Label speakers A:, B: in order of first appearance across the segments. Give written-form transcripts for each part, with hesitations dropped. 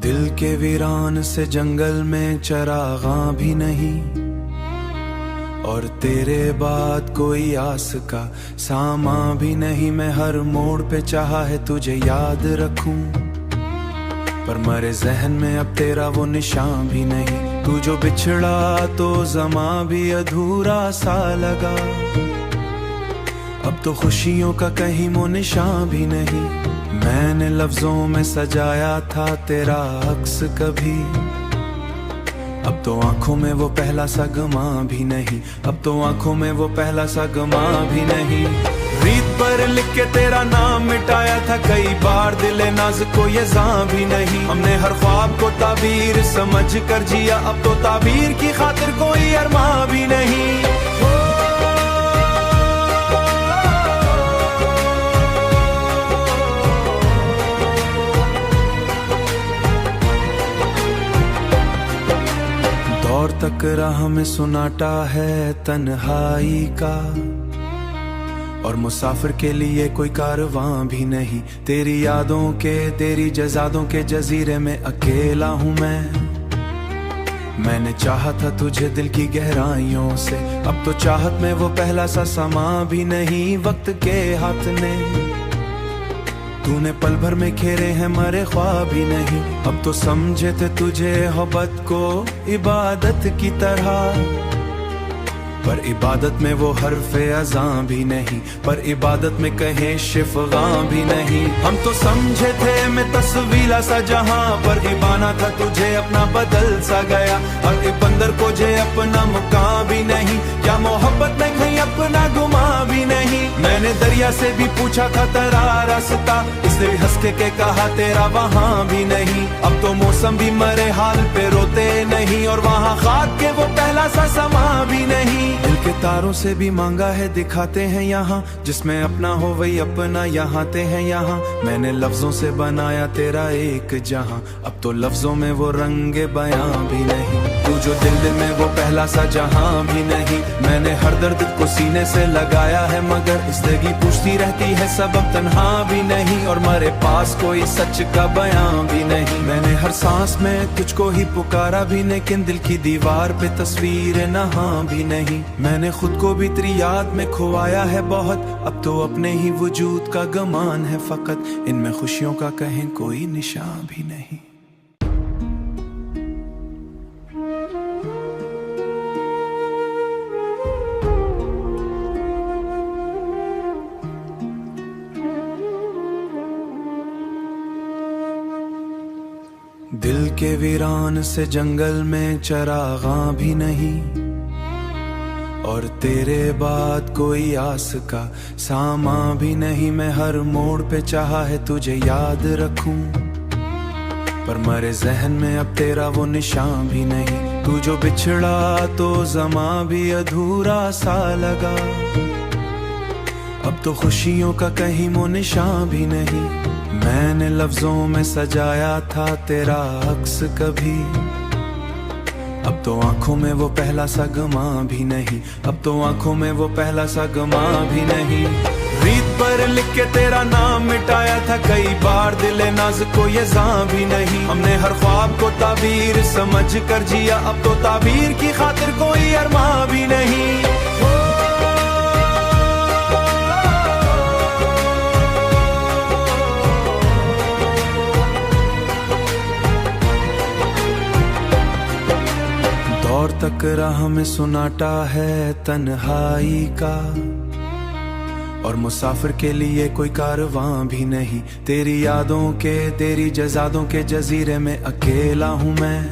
A: दिल के वीरान से जंगल में चरागां भी नहीं, और तेरे बाद कोई आस का सामा भी नहीं। मैं हर मोड़ पे चाहा है तुझे याद रखूं, पर मरे जहन में अब तेरा वो निशान भी नहीं। तू जो बिछड़ा तो ज़मा भी अधूरा सा लगा, अब तो खुशियों का कहीं वो निशान भी नहीं। मैंने लफ्जों में सजाया था तेरा अक्स कभी, अब तो आंखों में वो पहला सा गमा भी नहीं। अब तो आंखों में वो पहला सा गमा भी नहीं। रीत पर लिख के तेरा नाम मिटाया था कई बार, दिले नाज को ये जां भी नहीं। हमने हर ख्वाब को ताबीर समझ कर जिया, अब तो ताबीर की खातिर कोई अरमां भी नहीं। दौर तक राह में सुनाटा है तन्हाई का, और मुसाफिर के लिए कोई कारवां भी नहीं। तेरी यादों के तेरी जजादों के जजीरे में अकेला हूँ मैं। मैंने चाहा था तुझे दिल की गहराइयों से, अब तो चाहत में वो पहला सा समा भी नहीं। वक्त के हाथ ने तूने पल भर में खेरे हैं मरे ख्वाब भी नहीं। अब तो समझे थे तुझे मोहब्बत को इबादत की तरह, पर इबादत में वो हर्फे अज़ां भी नहीं। पर इबादत में कहे शिफ़गां भी नहीं। हम तो समझे थे मैं तस्वीला सा जहां, पर इबाना था तुझे अपना बदल सा गया। और एक बंदर को जे अपना मुकाम भी नहीं, क्या मोहब्बत में कहीं अपना गुमा भी नहीं। मैंने दरिया से भी पूछा था तेरा रास्ता, इसलिए हंस के कहा तेरा वहां भी नहीं। अब तो मौसम भी मरे हाल पे रोते नहीं, और वहां खाक के वो पहला सा समा भी नहीं। दिल के तारों से भी मांगा है दिखाते हैं यहाँ, जिसमें अपना हो वही अपना यहाँ ते हैं यहाँ। मैंने लफ्जों से बनाया तेरा एक जहाँ, अब तो लफ्जों में वो रंगे बयां भी नहीं। तू जो दिल में वो पहला सा जहां भी नहीं। मैंने हर दर्द को सीने से लगाया है, मगर इस जिंदगी पूछती रहती है सबब तन्हा भी नहीं, और मेरे पास कोई सच का बयां भी नहीं। मैंने हर सांस में तुझको ही पुकारा भी, लेकिन दिल की दीवार पे तस्वीर नहा भी नहीं। मैंने खुद को भी तेरी याद में खोया है बहुत, अब तो अपने ही वजूद का गमान है फकत। इनमें खुशियों का कहीं कोई निशान भी नहीं। दिल के वीरान से जंगल में चरागां भी नहीं, और तेरे बाद कोई आस का सामा भी नहीं। मैं हर मोड़ पे चाहा है तुझे याद रखूं, पर मरे जहन में अब तेरा वो निशान भी नहीं। तू जो बिछड़ा तो ज़मा भी अधूरा सा लगा, अब तो खुशियों का कहीं वो निशान भी नहीं। मैंने लफ्जों में सजाया था तेरा अक्स कभी, अब तो आंखों में वो पहला सा गमा भी नहीं। अब तो आंखों में वो पहला सा गमा भी नहीं। रीत पर लिख के तेरा नाम मिटाया था कई बार, दिले नाज को ये जां भी नहीं। हमने हर ख्वाब को ताबीर समझ कर जिया, अब तो ताबीर की खातिर कोई अरमां भी नहीं। दौर तक राह में सुनाटा है तन्हाई का, और मुसाफिर के लिए कोई कारवां भी नहीं। तेरी यादों के तेरी जजादों के जजीरे में अकेला हूँ मैं।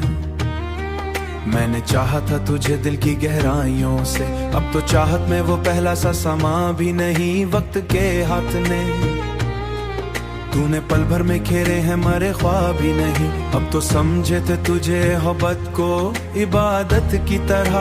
A: मैंने चाहा था तुझे दिल की गहराइयों से, अब तो चाहत में वो पहला सा समा भी नहीं। वक्त के हाथ ने तूने पल भर में खेरे हैं मरे ख्वाब भी नहीं। अब तो समझे थे तुझे मोहब्बत को इबादत की तरह,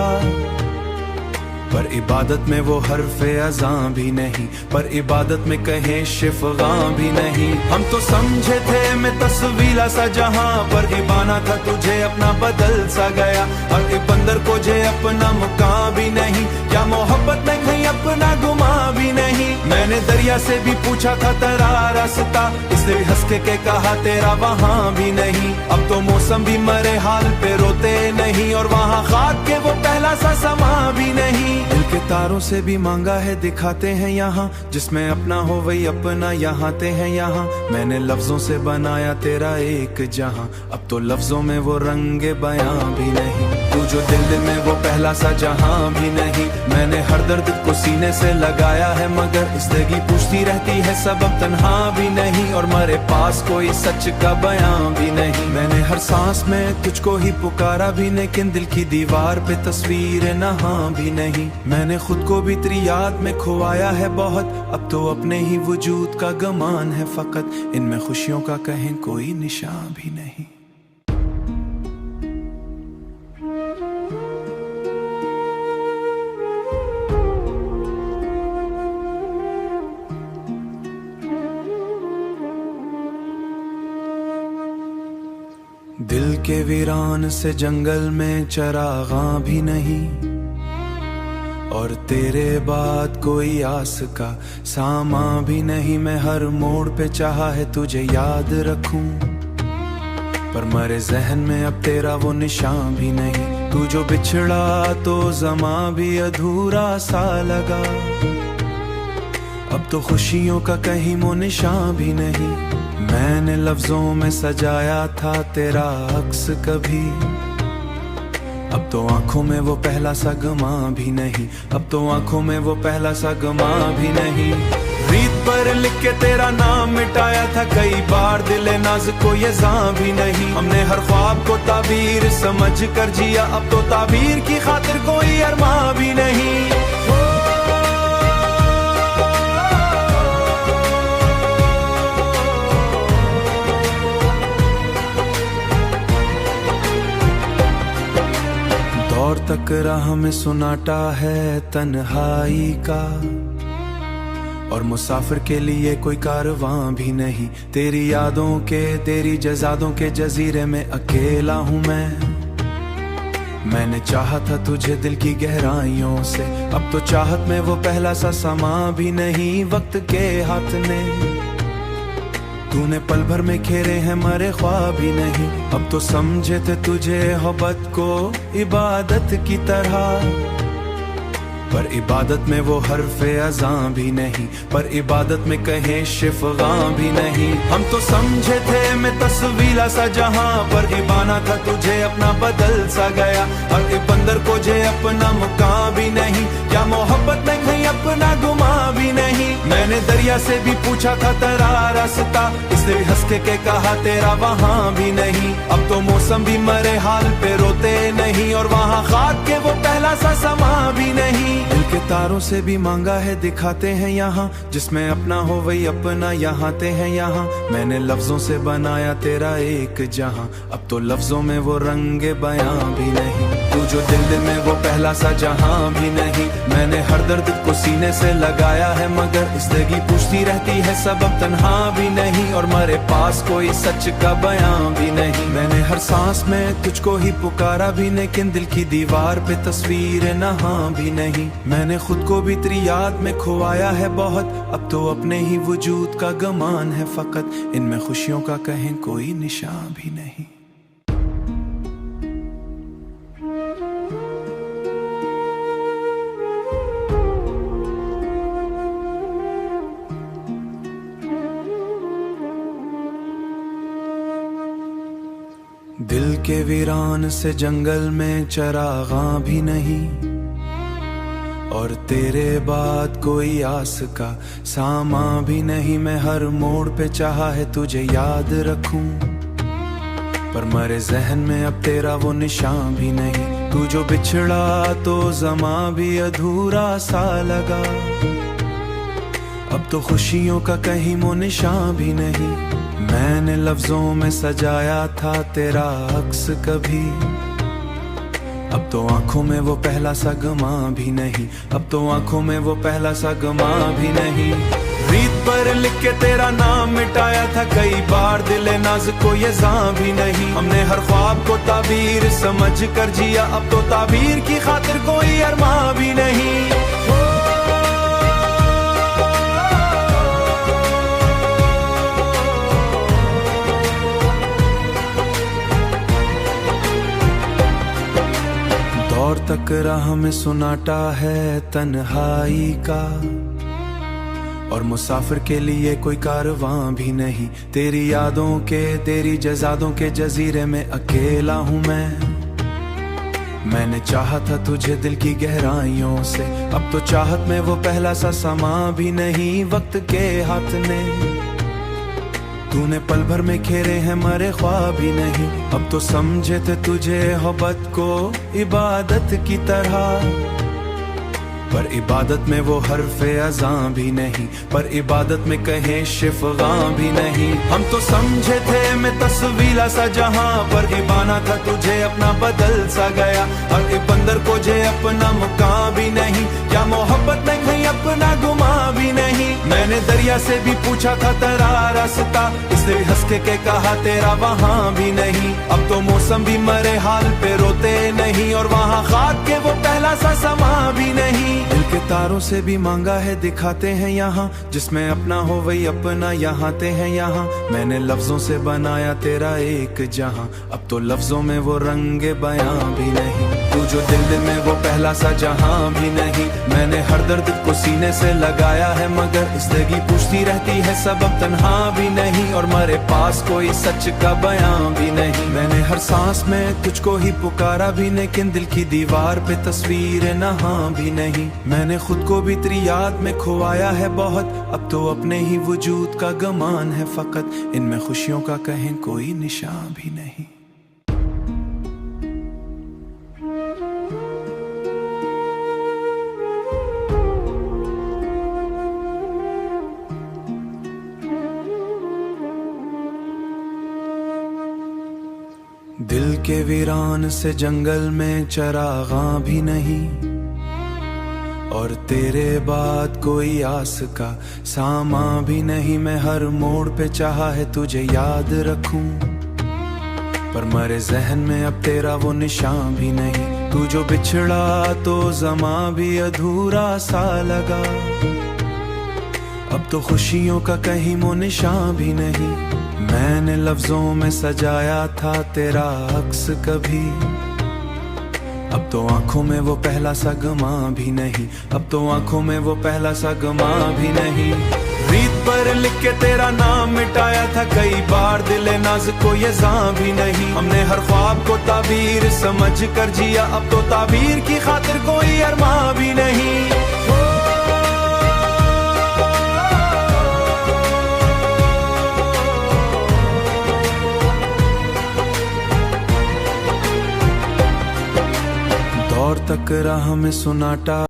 A: पर इबादत में वो हर्फ़े अज़ां भी नहीं, पर इबादत में कहें शिफ़गां भी नहीं। हम तो समझे थे मैं तस्वीला सा जहां, पर इबाना था तुझे अपना बदल सा गया। और ए बंदर को जे अपना मुकाम भी नहीं, क्या मोहब्बत में कहीं अपना गुमा भी नहीं। मैंने दरिया से भी पूछा था तेरा रास्ता, इसलिए हंस के कहा तेरा वहां भी नहीं। अब तो मौसम भी मरे हाल पे रोते नहीं, और वहाँ खाक के वो पहला सा समा भी नहीं। दिल के तारों से भी मांगा है दिखाते हैं यहाँ, जिसमें अपना हो वही अपना यहाँ ते हैं यहाँ। मैंने लफ्जों से बनाया तेरा एक जहाँ, अब तो लफ्जों में वो रंगे बयां भी नहीं। तू जो दिल में वो पहला सा जहां भी नहीं। मैंने हर दर्द को सीने से लगाया है, मगर इस जिंदगी पूछती रहती है सबब तन्हा भी नहीं, और मेरे पास कोई सच का बयां भी नहीं। मैंने हर सांस में तुझको ही पुकारा भी, लेकिन दिल की दीवार पे तस्वीर नहा भी नहीं। मैंने खुद को भी तेरी याद में खोया है बहुत, अब तो अपने ही वजूद का गमान है फकत। इनमें खुशियों का कहीं कोई निशान भी नहीं। दिल के वीरान से जंगल में चरागां भी नहीं, और तेरे बाद कोई आस का सामा भी नहीं। मैं हर मोड़ पे चाहा है तुझे याद रखूं, पर मेरे जहन में अब तेरा वो निशान भी नहीं। तू जो बिछड़ा तो ज़मा भी अधूरा सा लगा, अब तो खुशियों का कहीं वो निशान भी नहीं। मैंने लफ्जों में सजाया था तेरा अक्स कभी, अब तो आंखों में वो पहला सा गमा भी नहीं। अब तो आंखों में वो पहला सा गमा भी नहीं। रीत पर लिख के तेरा नाम मिटाया था कई बार, दिल नाज को ये जां भी नहीं। हमने हर ख्वाब को ताबीर समझ कर जिया, अब तो ताबीर की खातिर कोई अरमा भी नहीं। और तक राह में सुनाटा है तन्हाई का, और मुसाफिर के लिए कोई कारवां भी नहीं। तेरी यादों के तेरी जजादों के जजीरे में अकेला हूँ मैं। मैंने चाहा था तुझे दिल की गहराइयों से, अब तो चाहत में वो पहला सा समा भी नहीं। वक्त के हाथ ने तूने पल भर में खेरे हैं मरे ख्वाब ही नहीं। अब तो समझे थे तुझे मोहब्बत को इबादत की तरह, पर इबादत में वो हर्फ़े अज़ां भी नहीं, पर इबादत में कहें शिफ़गां भी नहीं। हम तो समझे थे मैं तस्वीला सा जहां, पर इबाना था तुझे अपना बदल सा गया। और ए बंदर को जे अपना मुकाम भी नहीं, क्या मोहब्बत में कहीं अपना गुमा भी नहीं। मैंने दरिया से भी पूछा था तेरा रास्ता, इसलिए हंस के कहा तेरा वहां भी नहीं। अब तो मौसम भी मरे हाल पे रोते नहीं, और वहाँ खाक के वो पहला सा समा भी नहीं। दिल के तारों से भी मांगा है दिखाते हैं यहाँ, जिसमें अपना हो वही अपना यहाँ ते हैं यहाँ। मैंने लफ्जों से बनाया तेरा एक जहाँ, अब तो लफ्जों में वो रंगे बयां भी नहीं। तू जो दिल में वो पहला सा जहां भी नहीं। मैंने हर दर्द को सीने से लगाया है, मगर इस जिंदगी पूछती रहती है सबब तन्हा भी नहीं, और मेरे पास कोई सच का बयां भी नहीं। मैंने हर सांस में तुझको ही पुकारा भी, लेकिन दिल की दीवार पे तस्वीर नहा भी नहीं। मैंने खुद को भी तेरी याद में खोया है बहुत, अब तो अपने ही वजूद का गमान है फकत। इनमें खुशियों का कहीं कोई निशान भी नहीं। दिल के वीरान से जंगल में चरागां भी नहीं, और तेरे बाद कोई आस का सामा भी नहीं। मैं हर मोड़ पे चाहा है तुझे याद रखूं, पर मेरे जहन में अब तेरा वो निशान भी नहीं। तू जो बिछड़ा तो ज़मा भी अधूरा सा लगा, अब तो खुशियों का कहीं वो निशान भी नहीं। मैंने लफ्जों में सजाया था तेरा अक्स कभी, अब तो आंखों में वो पहला सगमा भी नहीं, अब तो आंखों में वो पहला सगमा भी नहीं। रीत पर लिख के तेरा नाम मिटाया था कई बार, दिले नाज को ये जां भी नहीं। हमने हर ख्वाब को ताबीर समझ कर जिया, अब तो ताबीर की खातिर कोई अरमां भी नहीं। दौर तक राह में सुनाटा है तन्हाई का, और मुसाफिर के लिए कोई कारवां भी नहीं। तेरी यादों के तेरी जजादों के जजीरे में अकेला हूँ मैंने चाहा था तुझे दिल की गहराइयों से, अब तो चाहत में वो पहला सा समा भी नहीं। वक्त के हाथ ने तूने पल भर में खेरे हैं मरे ख्वाब भी नहीं। अब तो समझे थे तुझे मोहब्बत को इबादत की तरह, पर इबादत में वो हरफे अज़ां भी नहीं, पर इबादत में कहें शिफ़गां भी नहीं। हम तो समझे थे मैं तस्वीला सा जहां, पर इबाना था तुझे अपना बदल सा गया। और एक बंदर को जे अपना मुकाम भी नहीं, क्या मोहब्बत में कहीं अपना गुमा भी नहीं। मैंने दरिया से भी पूछा था तेरा रास्ता, इसलिए हंस के कहा तेरा वहां भी नहीं। अब तो मौसम भी मरे हाल पे रोते नहीं, और वहां खाक के वो पहला सा समा भी नहीं। दिल के तारों से भी मांगा है दिखाते हैं यहाँ, जिसमें अपना हो वही अपना यहाँ ते हैं यहाँ। मैंने लफ्जों से बनाया तेरा एक जहाँ, अब तो लफ्जों में वो रंगे बयां भी नहीं। तू जो दिल में वो पहला सा जहां भी नहीं। मैंने हर दर्द को सीने से लगाया है, मगर इस जिंदगी पूछती रहती है सबब तन्हा भी नहीं, और मेरे पास कोई सच का बयां भी नहीं। मैंने हर सांस में तुझको ही पुकारा भी, लेकिन दिल की दीवार पे तस्वीर नहा भी नहीं। मैंने खुद को भी तेरी याद में खोया है बहुत, अब तो अपने ही वजूद का गमान है फकत। इनमें खुशियों का कहीं कोई निशान भी नहीं। दिल के वीरान से जंगल में चरागां भी नहीं, और तेरे बाद कोई आस का सामा भी नहीं। मैं हर मोड़ पे चाहा है तुझे याद रखूं, पर मेरे जहन में अब तेरा वो निशान भी नहीं। तू जो बिछड़ा तो ज़मा भी अधूरा सा लगा, अब तो खुशियों का कहीं वो निशान भी नहीं। मैंने लफ्जों में सजाया था तेरा अक्स कभी, अब तो आंखों में वो पहला सगमा भी नहीं। अब तो आंखों में वो पहला सगमा भी नहीं। रीत पर लिख के तेरा नाम मिटाया था कई बार, दिले नाज को ये जां भी नहीं। हमने हर ख्वाब को ताबीर समझ कर जिया, अब तो ताबीर की खातिर कोई अरमां भी नहीं। दौर तक राह में सुनाटा